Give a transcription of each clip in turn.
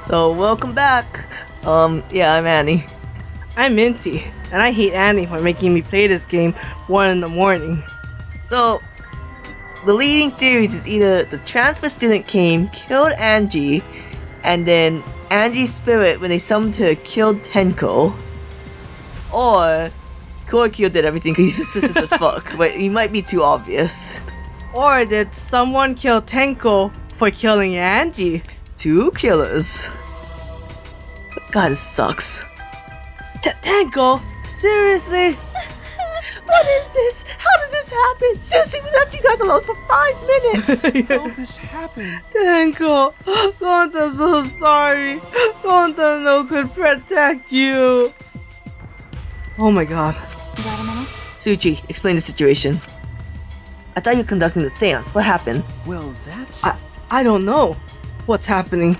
So, welcome back. Yeah, I'm Annie. I'm Minty, and I hate Annie for making me play this game 1 in the morning. So, the leading theories is either the transfer student came, killed Angie, and then Angie's spirit, when they summoned her, killed Tenko. Or Korikyo did everything because he's suspicious as fuck, but he might be too obvious. Or did someone kill Tenko for killing Angie? 2 killers. God, this sucks. Tenko? Seriously? What is this? How did this happen? Seriously, we left you guys alone for 5 minutes. How did this happen? Tenko, Gonta's so sorry. Gonta no could protect you. Oh my god. Got a minute? Suchi, explain the situation. I thought you were conducting the seance. What happened? Well, that's... I don't know what's happening.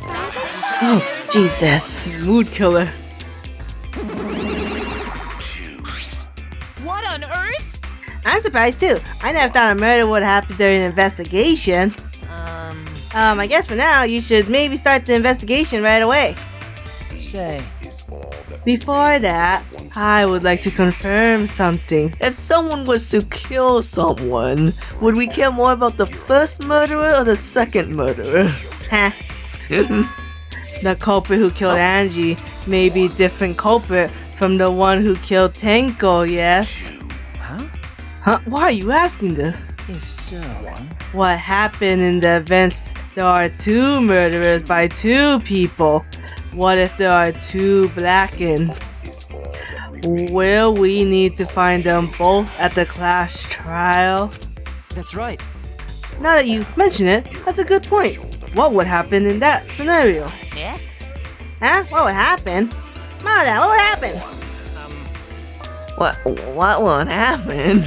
Oh, Jesus. Mood killer. What on earth? I'm surprised too. I never thought a murder would happen during an investigation. I guess for now, you should maybe start the investigation right away. Say. Before that, I would like to confirm something. If someone was to kill someone, would we care more about the first murderer or the second murderer? Huh. The culprit who killed Angie may be different culprit from the one who killed Tenko, yes? Huh? Why are you asking this? If so... What happened in the events? There are 2 murderers by 2 people. What if there are 2 blackened? Will we need to find them both at the class trial? That's right. Now that you mention it, that's a good point. What would happen in that scenario? Yeah? Huh? What would happen? Mother, what would happen? What would happen?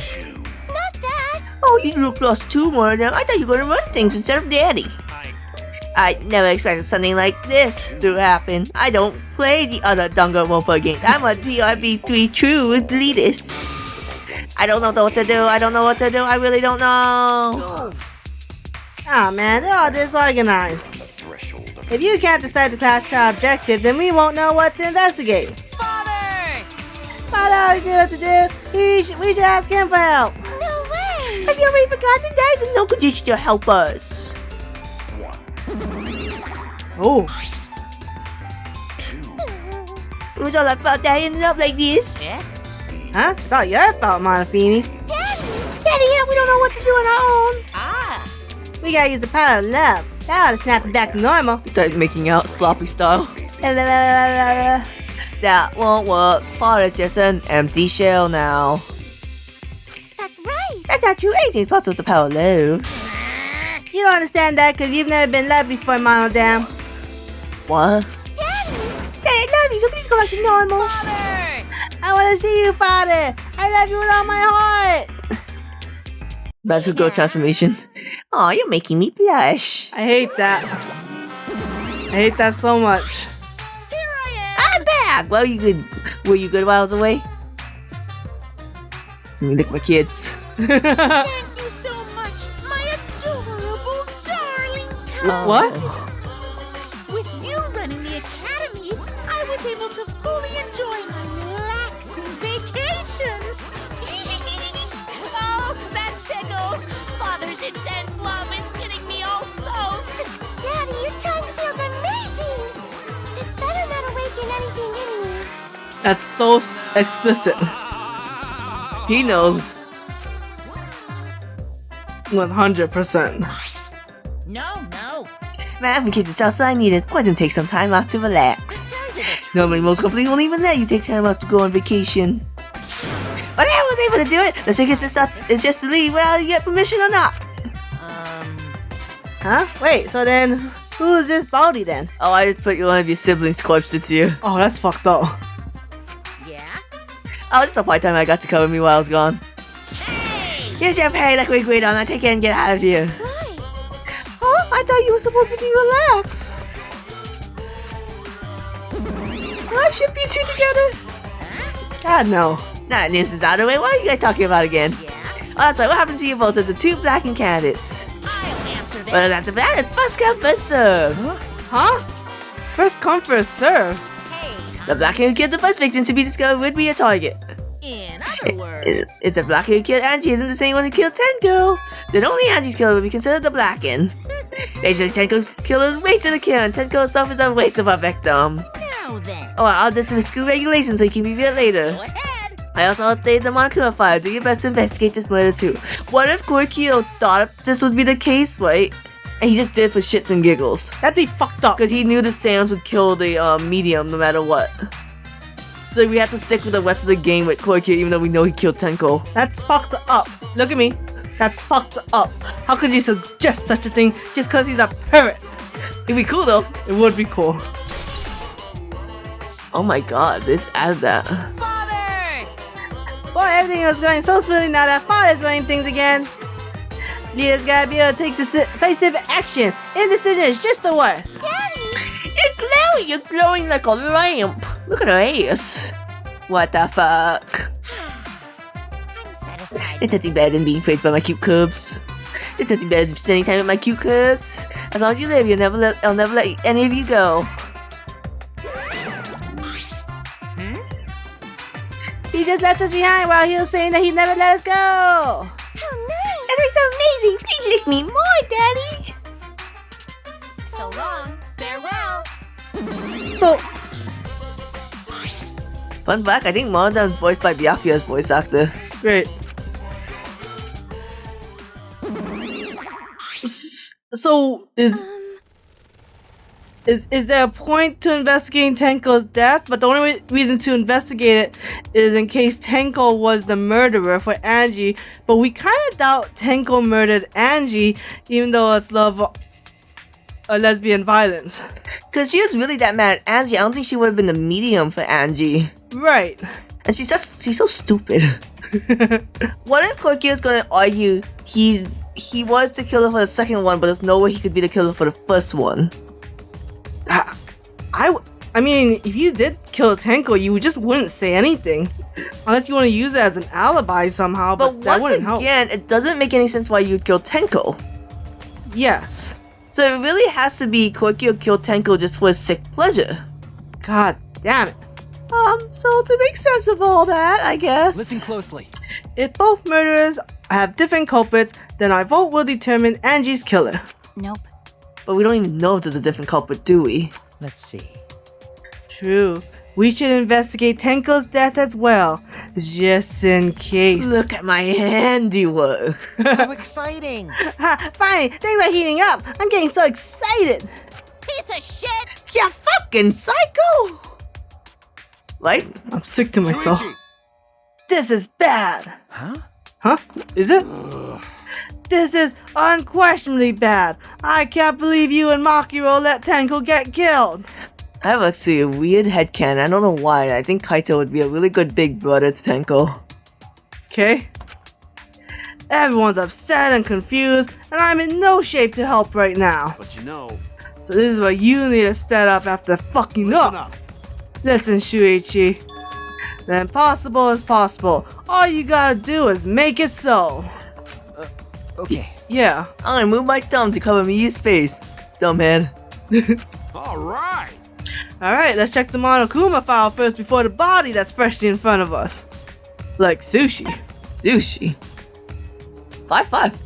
Not that! Oh, you lost 2 more of them. I thought you were gonna run things instead of Daddy. I never expected something like this to happen. I don't play the other Danganronpa games. I'm a TRB3 true elitist. I don't know what to do. I really don't know. Oh man, they're all disorganized. If you can't decide the class trial objective, then we won't know what to investigate. Father! Father always knew what to do. We should ask him for help. No way! Have you already forgotten Dad's in no condition to help us? Oh. It was all our fault that I ended up like this. Yeah? Huh? It's all your fault, Monofini. Daddy, yeah, we don't know what to do on our own. Ah! We gotta use the power of love. That ought to snap it back to normal. Started making out sloppy style. That won't work. Father's just an empty shell now. That's right! That's not true. Anything's possible with the power of love. You don't understand that because you've never been loved before, Monodam. What? Daddy! Daddy, I love you, so please go back to normal. Father! I want to see you, Father. I love you with all my heart. That's a girl transformation. Aw, you're making me blush. I hate that. I hate that so much. Here I am! I'm back. Well, you good? Were you good while I was away? Let me lick my kids. Thank you so much, my adorable darling cow. What? With you running the academy, I was able to fully enjoy my relaxing vacation. Oh, that tickles! Father's intense love is getting me all soaked. Daddy, your tongue feels amazing. This better not awaken anything in me. That's so explicit. He knows. 100%. No. Man, from kids, it's just I needed. Why didn't take some time out to relax? Tell you the truth. Normally, most companies won't even let you take time out to go on vacation. But I was able to do it. The sickest is just to leave whether you get permission or not. Huh? Wait, so then who's this Baldy then? Oh, I just put one of your siblings' corpses here. Oh, that's fucked up. Yeah? Oh, just a part-time I got to cover me while I was gone. Hey! Here's your pay like we agreed on. Now take it and get out of here. Right. Huh? I thought you were supposed to be relaxed. I should be two together. God, no. Now that news is out of the way, what are you guys talking about again? Yeah? that's right. What happens to you both of the two blackened candidates? I'll answer this. Well, that's a plan. First come, first serve. Huh? First come, first serve. Hey, The blacken who killed the first victim to be discovered would be a target. in other words, If the blacken who killed Angie isn't the same one who killed Tenko, then only Angie's killer will be considered the blacken. Basically, Tenko's killer is way to the kill, and Tenko itself is a waste of a victim. now then, Oh, I'll add this to the school regulations so you can review it later. go ahead. I also updated the Monokuma file. Do your best to investigate this murder too. What if Korkio thought this would be the case, right? And he just did it for shits and giggles. That'd be fucked up. Because he knew the Sans would kill the medium no matter what. So we have to stick with the rest of the game with Korkio even though we know he killed Tenko. That's fucked up. Look at me. That's fucked up. How could you suggest such a thing just because he's a parrot? It'd be cool though. It would be cool. Oh my god, this added that. Father! Boy, everything was going so smoothly now that Father's running things again. Leaders gotta be able to take decisive action. Indecision is just the worst. Daddy! You're glowing like a lamp. Look at her ass. What the fuck? I'm satisfied. It's nothing better than being praised by my cute cubs. It's nothing better than spending time with my cute cubs. As long as you live, I'll never let any of you go. He just left us behind while he was saying that he'd never let us go. How nice! That looks amazing. Please lick me more, Daddy. So long. Farewell. So, Fun fact, I think Monodon's voiced by Byakuya's voice actor. great. So, is there a point to investigating Tenko's death? But the only reason to investigate it is in case Tenko was the murderer for Angie. But we kind of doubt Tenko murdered Angie, even though it's a lesbian violence. Cause she was really that mad at Angie. I don't think she would have been the medium for Angie. Right. And she's so stupid. What if Korkio's gonna argue he was the killer for the second one, but there's no way he could be the killer for the first one? I mean, if you did kill Tenko, you just wouldn't say anything. Unless you want to use it as an alibi somehow, but that But wouldn't once help. again, it doesn't make any sense why you'd kill Tenko. Yes. So it really has to be Korkio killed Tenko just for his sick pleasure. God damn it. So to make sense of all that, I guess. Listen closely. If both murderers have different culprits, then our vote will determine Angie's killer. Nope. But we don't even know if there's a different culprit, do we? Let's see. True. We should investigate Tenko's death as well, just in case. Look at my handiwork. How exciting! Ha, fine, things are heating up. I'm getting so excited. Piece of shit! You fucking psycho! Right? I'm sick to myself. Luigi! This is bad. Huh? Huh? Is it? This is unquestionably bad. I can't believe you and Makiro let Tenko get killed. I have actually a weird headcanon. I don't know why. I think Kaito would be a really good big brother to Tenko. Okay? Everyone's upset and confused, and I'm in no shape to help right now. But you know, So this is what you need to stand up after fucking listen up. up. Listen, Shuichi. The impossible is possible. All you gotta do is make it so. Okay. Yeah. I'm gonna move my thumb to cover Miu's face. Dumbhead. All right. Alright, let's check the Monokuma file first before the body that's freshly in front of us. Like sushi. Sushi. 5-5.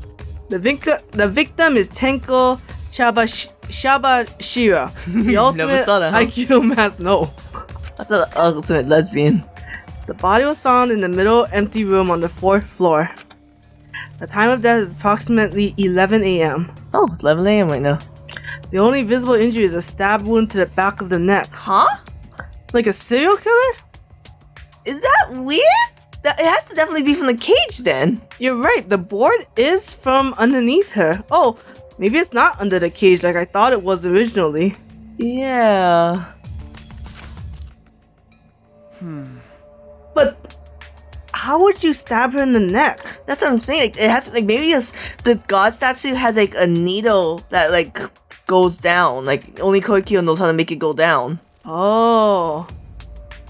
The victim is Tenko Shabashira. The ultimate saw that, huh? IQ master. No. That's the ultimate lesbian. The body was found in the middle empty room on the 4th floor. The time of death is approximately 11 a.m. Oh, it's 11 a.m. right now. The only visible injury is a stab wound to the back of the neck. Huh? Like a serial killer? Is that weird? It has to definitely be from the cage then. You're right, the board is from underneath her. Oh, maybe it's not under the cage like I thought it was originally. Yeah. But how would you stab her in the neck? That's what I'm saying. Like, it has like maybe the god statue has like a needle that like goes down. Like only Korkio knows how to make it go down. Oh.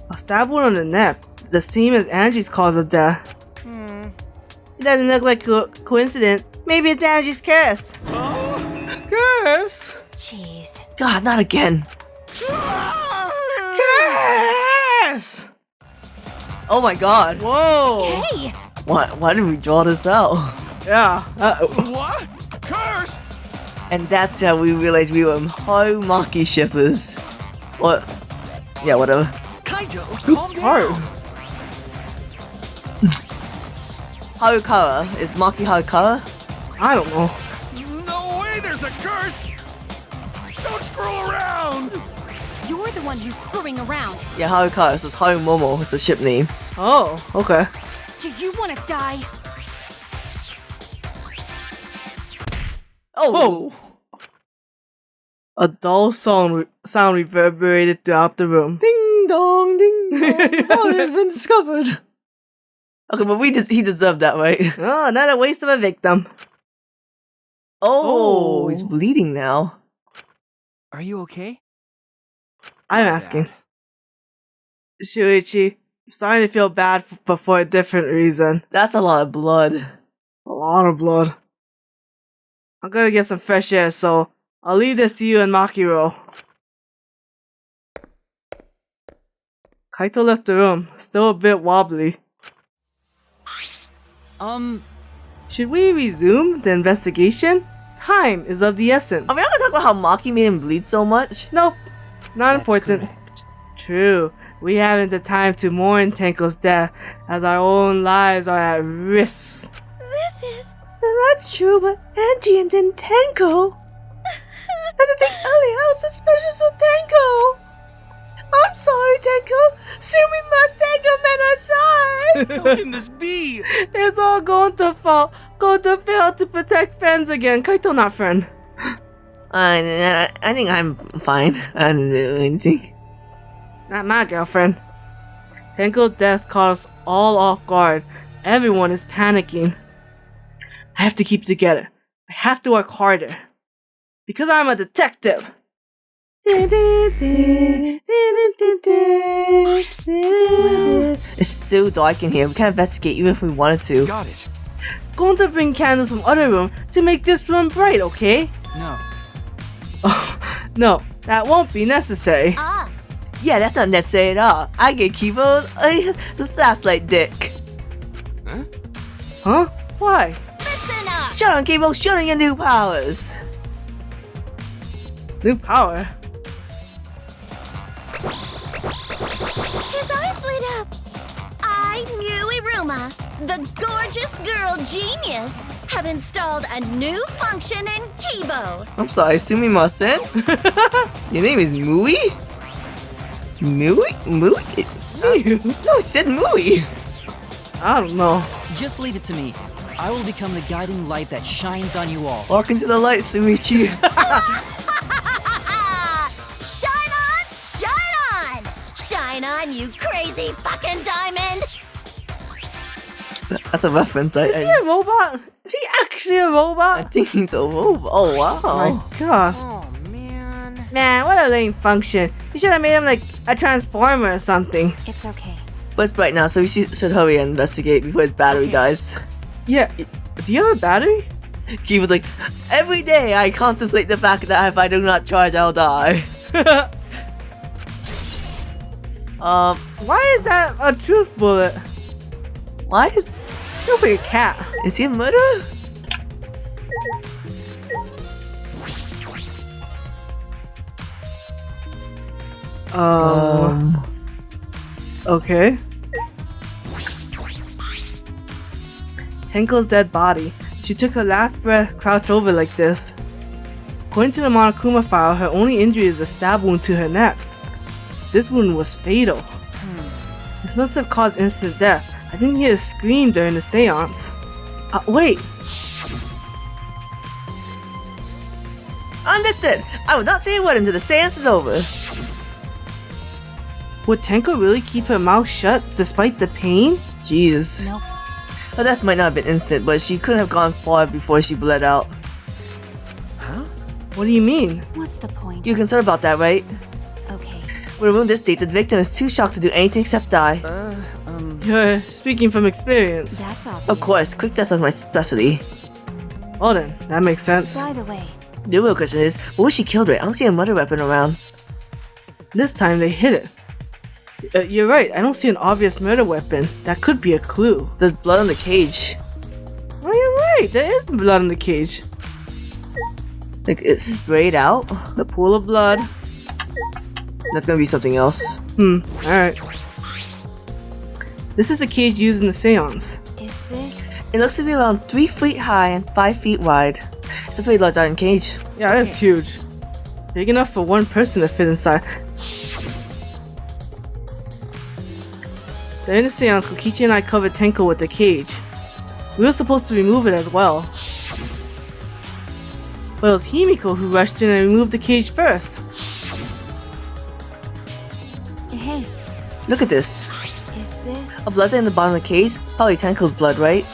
A stab wound on the neck. The same as Angie's cause of death. Doesn't look like a coincidence. Maybe it's Angie's curse. Curse? Jeez. God, not again. Curse! Oh my god. Whoa. Hey! Why did we draw this out? Yeah. What? Curse! And that's how we realized we were Maki shippers. What? Yeah, whatever. Kaito, Who's calm smart? down. Harukara. Is Maki Harukara? I don't know. No way there's a curse! Don't screw around! You're the one who's screwing around. Yeah, Harukara. So it's Haru Momo. It's the ship name. Oh, okay. Do you want to die? Oh! Whoa. A dull sound reverberated throughout the room. Ding dong, ding dong. Oh, it's been discovered. Okay, but he deserved that, right? Oh, another waste of a victim. Oh, Oh. he's bleeding now. Are you okay? I'm asking. Shuichi, I'm starting to feel bad, but for a different reason. That's a lot of blood. A lot of blood. I'm gonna get some fresh air, so I'll leave this to you and Makiro. Kaito left the room, still a bit wobbly. Should we resume the investigation? Time is of the essence. Are we not gonna talk about how Maki made him bleed so much? Nope, not That's important. correct. True, we haven't the time to mourn Tenko's death, as our own lives are at risk. This is... That's true, but Angie and then Tenko. And to think early, I was suspicious of Tenko. I'm sorry, Tenko. Sumimasen gomenasai. How can this be? It's all going to fail to protect friends again. Kaito not friend. I think I'm fine. I didn't do anything. Not my girlfriend. Tenko's death caught us all off guard. Everyone is panicking. I have to keep together. I have to work harder. Because I'm a detective. It's still dark in here. We can't investigate even if we wanted to. Got it. Going to bring candles from other room to make this room bright, okay? No. Oh, no, that won't be necessary. Ah, Yeah, that's not necessary at all. I can keep a flashlight dick. Huh? Huh? Why? listen up! Shut on, Cable. Shut on your new powers. New power? His eyes lit up. I, Muiruma, the gorgeous girl genius, have installed a new function in Kibo. I'm sorry, Sumimasen? Your name is Mui? Mui? Mui? No, it said Mui. I don't know. Just leave it to me. I will become the guiding light that shines on you all. Walk into the light, Sumichi. Shine on, shine on! Shine on, you crazy fucking diamond! That's a reference. Is he a robot? Is he actually a I robot? think he's a robot. Oh, wow. My god. Oh, man. Man, what a lame function. You should have made him like a transformer or something. It's okay. But it's bright now, so we should hurry and investigate before his battery dies. Yeah, do you have a battery? He was like, every day I contemplate the fact that if I do not charge, I'll die. Why is that a truth bullet? Why is... Looks like a cat. Is he a murderer? Okay. Tenko's dead body. She took her last breath crouched over like this. According to the Monokuma file, her only injury is a stab wound to her neck. This wound was fatal. This must have caused instant death. I didn't hear a scream during the seance. Wait. Understood. I will not say a word until the seance is over. Would Tenko really keep her mouth shut despite the pain? Jesus. Nope. Her death might not have been instant, but she couldn't have gone far before she bled out. Huh? What do you mean? What's the point? You're concerned about that, right? Okay. When removed this state, the victim is too shocked to do anything except die. You're speaking from experience. That's obvious. Of course, quick test is my specialty. Well then, that makes sense. By the way, The real question is, what was she killed with? I don't see a murder weapon around. This time they hid it. You're right, I don't see an obvious murder weapon. That could be a clue. There's blood on the cage. Oh, you're right, there is blood in the cage. Like, it's sprayed out? The pool of blood. That's gonna be something else. Alright. This is the cage used in the seance. is this? It looks to be around 3 feet high and 5 feet wide. It's a pretty large iron cage. Yeah, that's huge. Big enough for one person to fit inside. During the seance, Kokichi and I covered Tenko with the cage. We were supposed to remove it as well. But it was Himiko who rushed in and removed the cage first. Hey, Look at this. is this? A blood in the bottom of the cage? Probably Tenko's blood, right?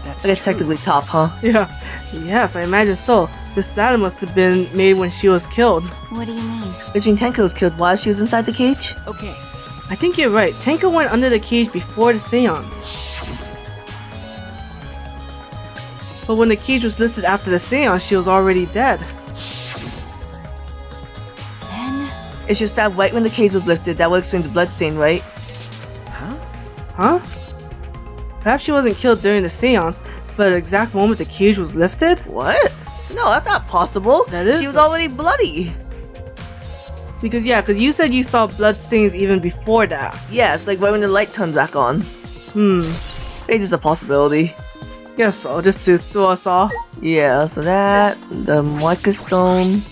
That's I guess true. technically top, huh? Yeah, yes, I imagine so. This splatter must have been made when she was killed. What do you mean? Which means Tenko was killed while she was inside the cage? Okay. I think you're right. Tenko went under the cage before the seance. But when the cage was lifted after the seance, she was already dead. Then It should stop right when the cage was lifted. That would explain the bloodstain, right? Huh? Perhaps she wasn't killed during the seance, but at the exact moment the cage was lifted? What? No, that's not possible. That is- She was already bloody. Because you said you saw bloodstains even before that. Yeah, it's like right when the light turned back on. It's just a possibility. Guess so, just to throw us off. Yeah, so that, the Marcus Stone.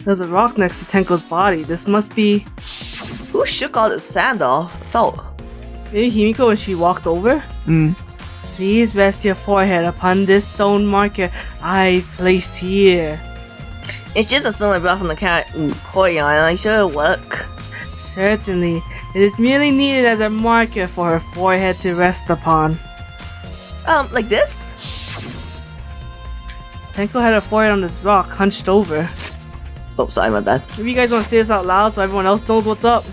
There's a rock next to Tenko's body. This must be Who shook all the sand off? Salt. maybe Himiko when she walked over? Please rest your forehead upon this stone marker I've placed here. It's just a stone I brought from the courtyard, and I'm sure it'll work. Certainly, it is merely needed as a marker for her forehead to rest upon. Like this? Tenko had her forehead on this rock, hunched over. Oh, sorry, my bad. Maybe you guys want to say this out loud so everyone else knows what's up.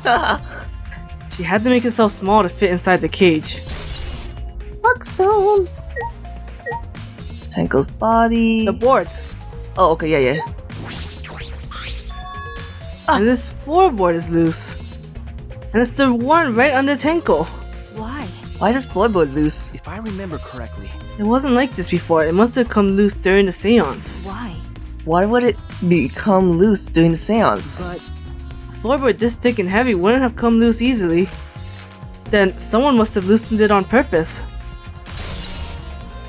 She had to make herself small to fit inside the cage. Rockstone. Tenko's body. The board. Oh, okay, yeah. And this floorboard is loose. And it's the one right under Tenko. why? Why is this floorboard loose? If I remember correctly, It wasn't like this before. It must have come loose during the seance. Why? Why would it become loose during the seance? but A floorboard this thick and heavy wouldn't have come loose easily. Then someone must have loosened it on purpose.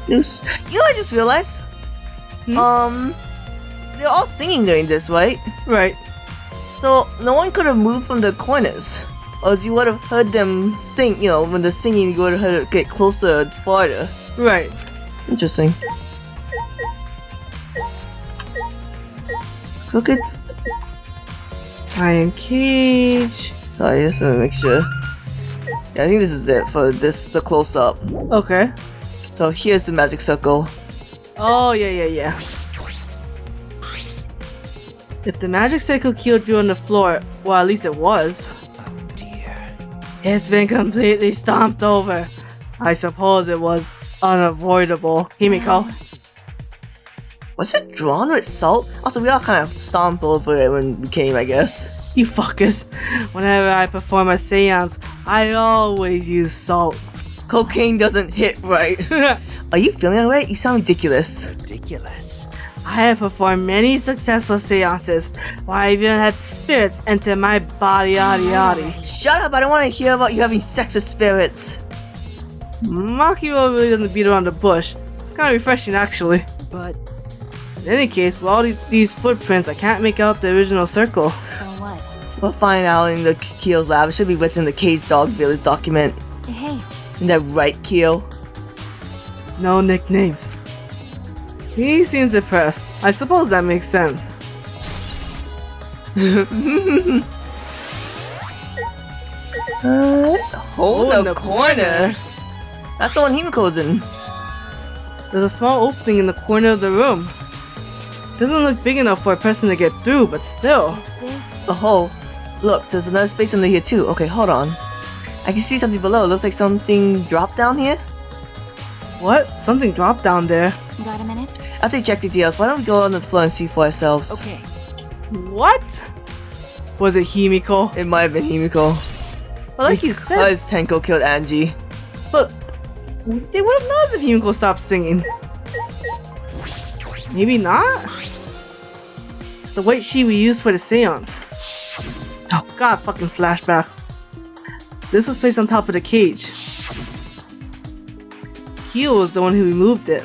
Loose. You know what I just realized? They're all singing during this, right? Right. So no one could have moved from the corners. Or else you would have heard them sing, you know, when they're singing, you would have heard it get closer and farther. Right. Interesting. Crickets. Iron cage. Sorry, just to make sure. Yeah, I think this is it for the close up. Okay. So here's the magic circle. Oh, yeah. If the magic circle killed you on the floor, well, at least it was. oh dear. It's been completely stomped over. I suppose it was unavoidable. Himiko. Was it drawn with salt? Also, we all kind of stomped over it when we came, I guess. You fuckers. Whenever I perform a seance, I always use salt. Cocaine doesn't hit right. Are you feeling alright? You sound ridiculous. Ridiculous. I have performed many successful seances where I even had spirits enter my body, Shut up! I don't want to hear about you having sex with spirits. Makiro really doesn't beat around the bush. It's kind of refreshing, actually. But In any case, with all these footprints, I can't make out the original circle. So what? We'll find out in the Keel's lab. It should be written in the Case Dog Village document. Hey, Isn't that right, Keel? No nicknames. He seems depressed. I suppose that makes sense. Hold in the the corner. That's the one Himiko's in. There's a small opening in the corner of the room. Doesn't look big enough for a person to get through, but still. is this? The hole. Look, there's another space under here too. Okay, hold on. I can see something below. It looks like something dropped down here. What? Something dropped down there. Got a minute? After we check the details, why don't we go on the floor and see for ourselves? Okay. What? Was it Himiko? It might have been Himiko. But like you said, Because Tenko killed Angie. but they would have noticed if Himiko stopped singing. Maybe not? It's the white sheet we used for the seance. Oh god, fucking flashback. This was placed on top of the cage. Kyo was the one who removed it.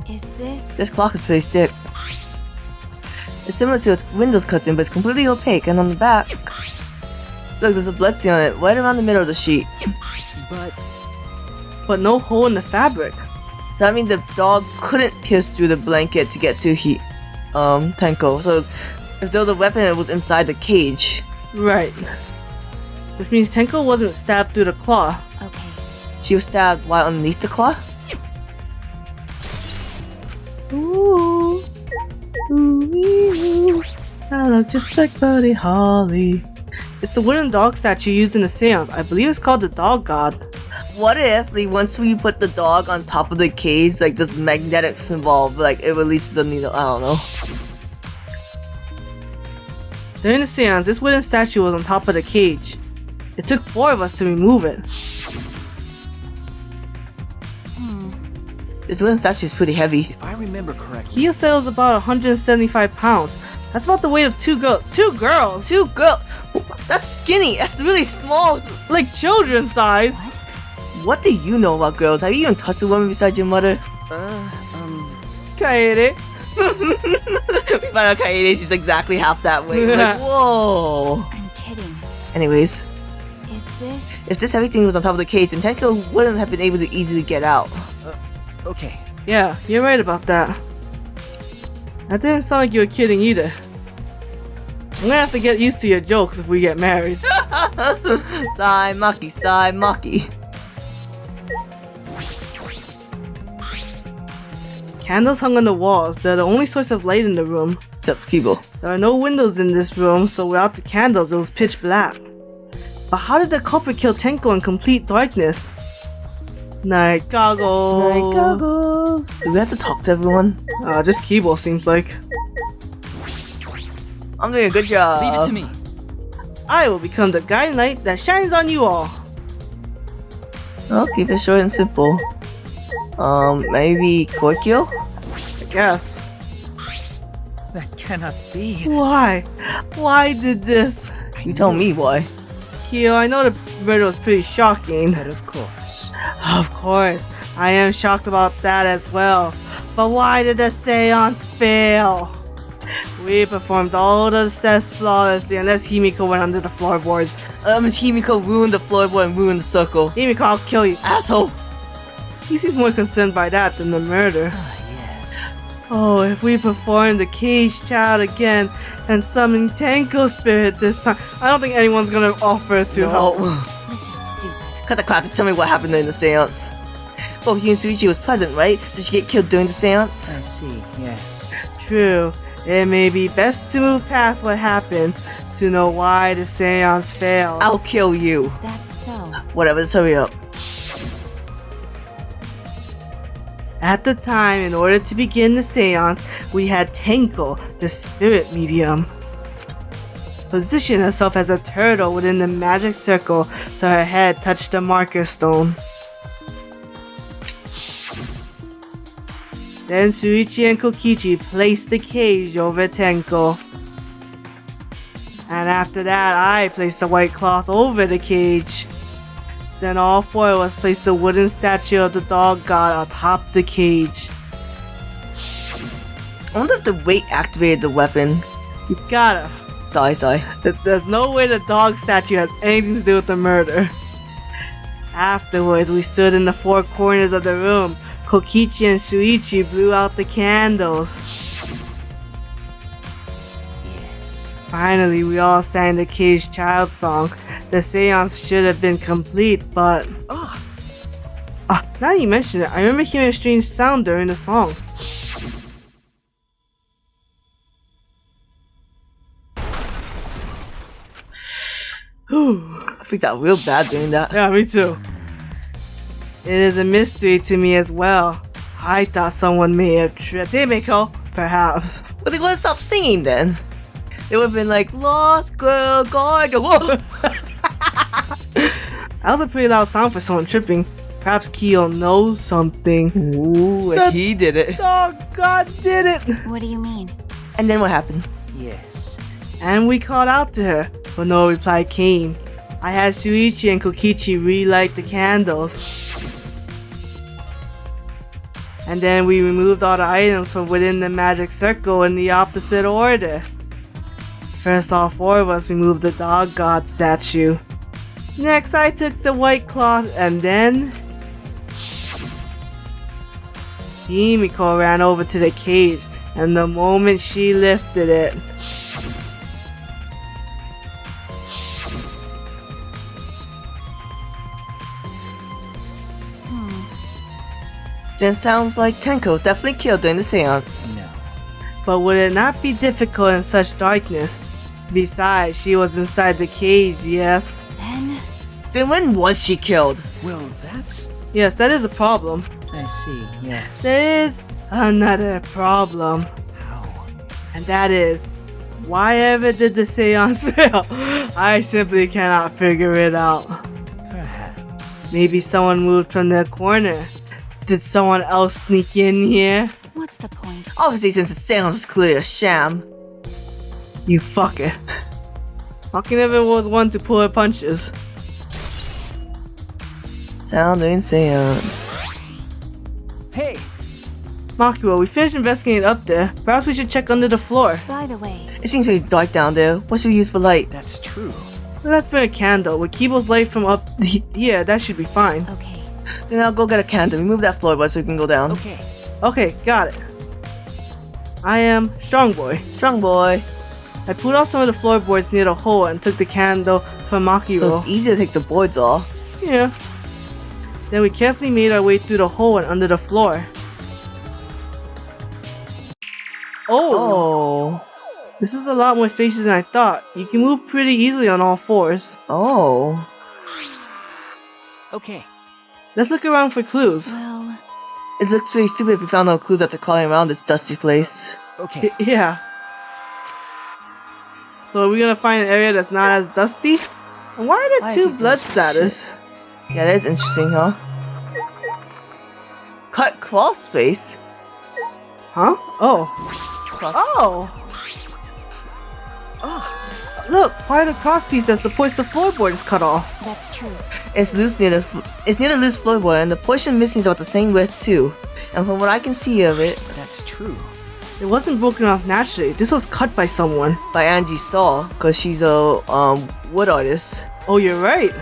Is this? This clock is pretty thick. It's similar to a Windows cutting, but it's completely opaque, and on the back... Look, there's a blood stain on it, right around the middle of the sheet. But no hole in the fabric. So that means the dog couldn't pierce through the blanket to get to Tenko. So if there was a weapon, it was inside the cage. Right. Which means Tenko wasn't stabbed through the claw. Okay. She was stabbed while underneath the claw? Ooh. Ooh. I look just like Buddy Holly. It's the wooden dog statue used in the seance. I believe it's called the Dog God. What if, like, once we put the dog on top of the cage, like, there's magnetics involved, like, it releases a needle, I don't know. During the seance, this wooden statue was on top of the cage. It took 4 of us to remove it. This wooden statue is pretty heavy. If I remember correctly, Kyo said it was about 175 pounds. That's about the weight of 2 girls. 2 girls? 2 girls! That's skinny! That's really small! Like children's size. What do you know about girls? Have you even touched a woman besides your mother? Kaede. We found out Kaede, she's exactly half that weight. We're like, whoa! I'm kidding. Anyways, Is this? if this everything was on top of the cage, then Tenko wouldn't have been able to easily get out. okay. Yeah, you're right about that. That didn't sound like you were kidding either. I'm gonna have to get used to your jokes if we get married. Sai Maki, Sai Maki. Candles hung on the walls. They're the only source of light in the room. Except for Kibo. There are no windows in this room, so without the candles, it was pitch black. But how did the culprit kill Tenko in complete darkness? Night goggles. Night goggles. Do we have to talk to everyone? Just Kibo seems like. I'm doing a good job. Leave it to me. I will become the guiding light that shines on you all. I'll keep it short and simple. Maybe Korkyo? I guess. That cannot be. Why? Why did this? You tell me why. Kyo, I know the murder was pretty shocking. But of course. Of course, I am shocked about that as well. But why did the seance fail? We performed all the steps flawlessly unless Himiko went under the floorboards. Himiko ruined the floorboard and ruined the circle. Himiko, I'll kill you. Asshole! He seems more concerned by that than the murder. Ah, yes. Oh, if we perform the cage child again and summon Tenko spirit this time, I don't think anyone's gonna offer to help. This is stupid. Cut the crap, just tell me what happened during the seance. Oh, you and Suichi was present, right? Did she get killed during the seance? I see, yes. True. It may be best to move past what happened to know why the seance failed. I'll kill you. That's so. Whatever, just hurry up. At the time, in order to begin the seance, we had Tenko, the spirit medium, position herself as a turtle within the magic circle so her head touched the marker stone. Then Suichi and Kokichi placed the cage over Tenko. And after that, I placed the white cloth over the cage. Then all 4 of us placed the wooden statue of the dog god atop the cage. I wonder if the weight activated the weapon. You gotta. Sorry. There's no way the dog statue has anything to do with the murder. Afterwards, we stood in the 4 corners of the room. Kokichi and Shuichi blew out the candles. Yes. Finally, we all sang the cage child song. The seance should have been complete, but... now that you mention it, I remember hearing a strange sound during the song. freaked out real bad doing that. Yeah, me too. It is a mystery to me as well. I thought someone may have tripped Himiko, perhaps. But they would've stopped singing then. It would've been like, Lost Girl Guard. Whoa. That was a pretty loud sound for someone tripping. Perhaps Kyo knows something. Ooh, and he did it. Oh, God did it! What do you mean? And then what happened? Yes. And we called out to her, but no reply came. I had Shuichi and Kokichi relight the candles. And then we removed all the items from within the magic circle in the opposite order. First, all four of us removed the dog god statue. Next, I took the white cloth, and then Himiko ran over to the cage, and the moment she lifted it, Then sounds like Tenko definitely killed during the seance. No. but would it not be difficult in such darkness? Besides, she was inside the cage, yes? Then when was she killed? Well, that's... Yes, that is a problem. I see, yes. There is another problem, How? and that is, why ever did the seance fail? I simply cannot figure it out. Perhaps. Maybe someone moved from their corner. Did someone else sneak in here? What's the point? Obviously, since the seance was clearly a sham. You fucker. Maki never was one to pull her punches. Sound doing seance. Hey! Makiro, we finished investigating up there. Perhaps we should check under the floor. By the way, It seems pretty dark down there. What should we use for light? That's true. Let's bring a candle. With Kibo's light from up here, that should be fine. okay. Then I'll go get a candle. Remove that floorboard so we can go down. Okay. Okay, got it. I am Strong Boy. Strong boy. I pulled off some of the floorboards near the hole and took the candle from So Makiro. it's easy to take the boards off. Yeah. Then we carefully made our way through the hole and under the floor. Oh. This is a lot more spacious than I thought. You can move pretty easily on all fours. Oh. Okay. Let's look around for clues. Well, It looks really stupid if we found no clues after crawling around this dusty place. Okay. Yeah. So are we gonna find an area that's not as dusty? And why are Why there is two he blood doing splatters? Yeah, that is interesting, huh? Cut crawl space? Huh? Oh. Cross- Oh! Look, part of the crosspiece that supports the floorboard is cut off. that's true. It's loose near the it's near the loose floorboard, and the portion missing is about the same width too. And from what I can see of it, That's true. It wasn't broken off naturally. This was cut by someone. by Angie saw, cause she's a wood artist. Oh, you're right.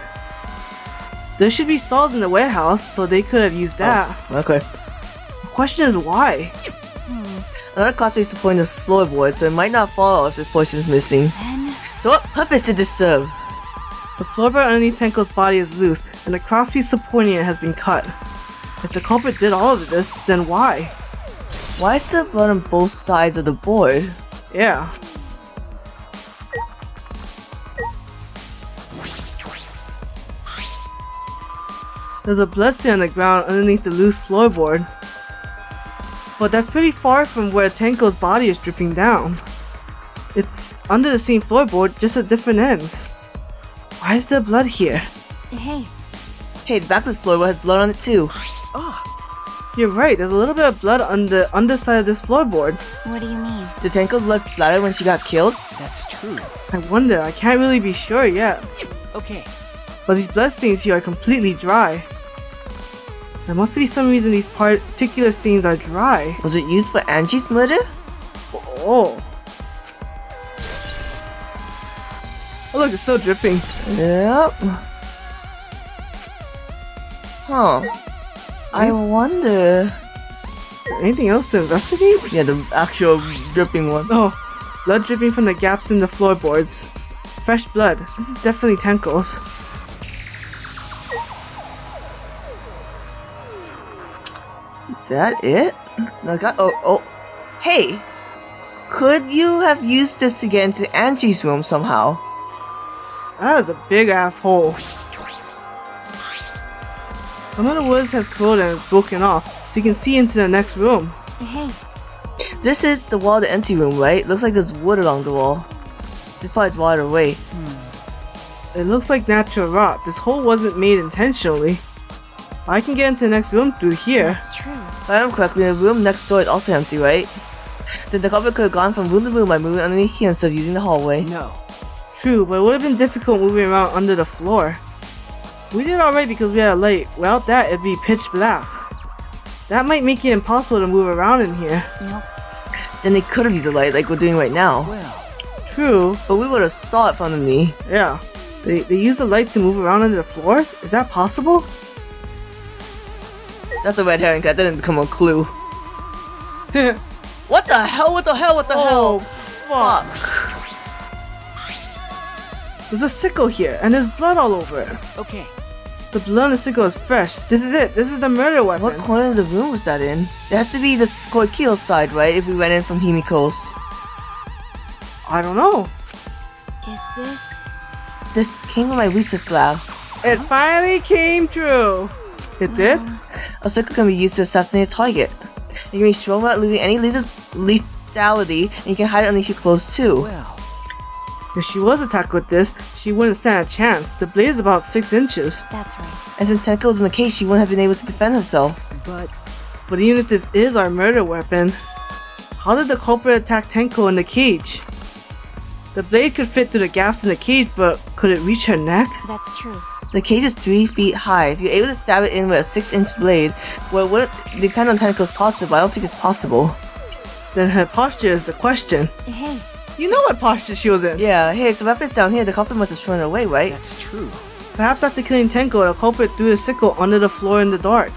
There should be saws in the warehouse, so they could have used that. Okay. The question is why? Another crossway is supporting the floorboard, so it might not fall if this portion is missing. Then, So what purpose did this serve? The floorboard underneath Tenko's body is loose, and the crosspiece supporting it has been cut. If the culprit did all of this, then why? Why is there blood on both sides of the board? Yeah. There's a bloodstain on the ground underneath the loose floorboard. But that's pretty far from where Tenko's body is dripping down. It's under the same floorboard, just at different ends. Why is there blood here? hey, Hey, the back of the floorboard has blood on it too. You're right, there's a little bit of blood on the underside of this floorboard. what do you mean? Did Tenko blood splatter when she got killed? That's true. I wonder, I can't really be sure yet. Okay. But these bloodstains here are completely dry. There must be some reason these particular stains are dry. Was it used for Angie's murder? Oh. Oh look, it's still dripping. Yep. Huh. I wonder. Is there anything else to investigate? Yeah, the actual dripping one. Oh, blood dripping from the gaps in the floorboards. Fresh blood. This is definitely Tenko's. Is that it? No, oh. Hey! Could you have used this to get into Angie's room somehow? That is a big ass hole. Some of the wood has curled and is broken off, so you can see into the next room. Hey, This is the wall of the empty room, right? Looks like there's wood along the wall. This part is water away. It looks like natural rot. This hole wasn't made intentionally. I can get into the next room through here. that's true. If I remember correctly, the room next door is also empty, right? Then the culprit could have gone from room to room by moving underneath here instead of using the hallway. No. True, but it would have been difficult moving around under the floor. We did alright because we had a light. Without that, it'd be pitch black. That might make it impossible to move around in here. Nope. Then they could have used the light like we're doing right now. Well, True, But we would have saw it from the knee. yeah. They use the light to move around under the floors? Is that possible? That's a red herring, that didn't become a clue. What the hell? What the hell? What the hell? fuck. There's a sickle here, and there's blood all over it. okay. The blood on the sickle is fresh. This is it. This is the murder weapon. What corner of the room was that in? It has to be the Koikyo side, right? If we went in from Himiko's. I don't know. Is this? This came from my recess lab. It finally came true. It did? A sickle can be used to assassinate a target. It can be strong without losing any lethality, and you can hide it underneath your clothes too. Well, If she was attacked with this, she wouldn't stand a chance. The blade is about 6 inches. That's right. And since Tenko was in the cage, she wouldn't have been able to defend herself. but But even if this is our murder weapon, how did the culprit attack Tenko in the cage? The blade could fit through the gaps in the cage, but could it reach her neck? That's true. The cage is 3 feet high. If you're able to stab it in with a 6-inch blade, well, it would depend on Tenko's posture, but I don't think it's possible. Then her posture is the question. Hey, You know what posture she was in. Yeah, hey, if the weapon's down here, the culprit must have thrown it away, right? that's true. Perhaps after killing Tenko, the culprit threw the sickle under the floor in the dark.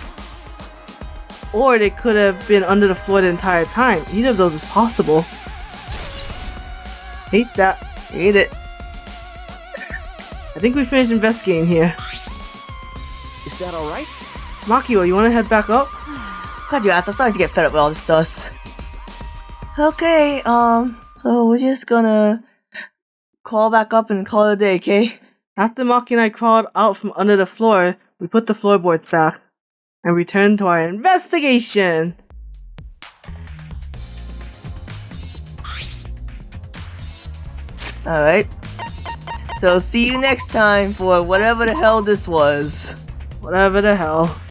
Or they could have been under the floor the entire time. Either of those is possible. Hate that. Eat it. I think we finished investigating here. Is that all right? Makio, you want to head back up? Glad you asked. I'm starting to get fed up with all this dust. Okay, so we're just gonna call back up and call it a day, okay? After Maki and I crawled out from under the floor, we put the floorboards back and returned to our investigation. Alright. So see you next time for whatever the hell this was. Whatever the hell.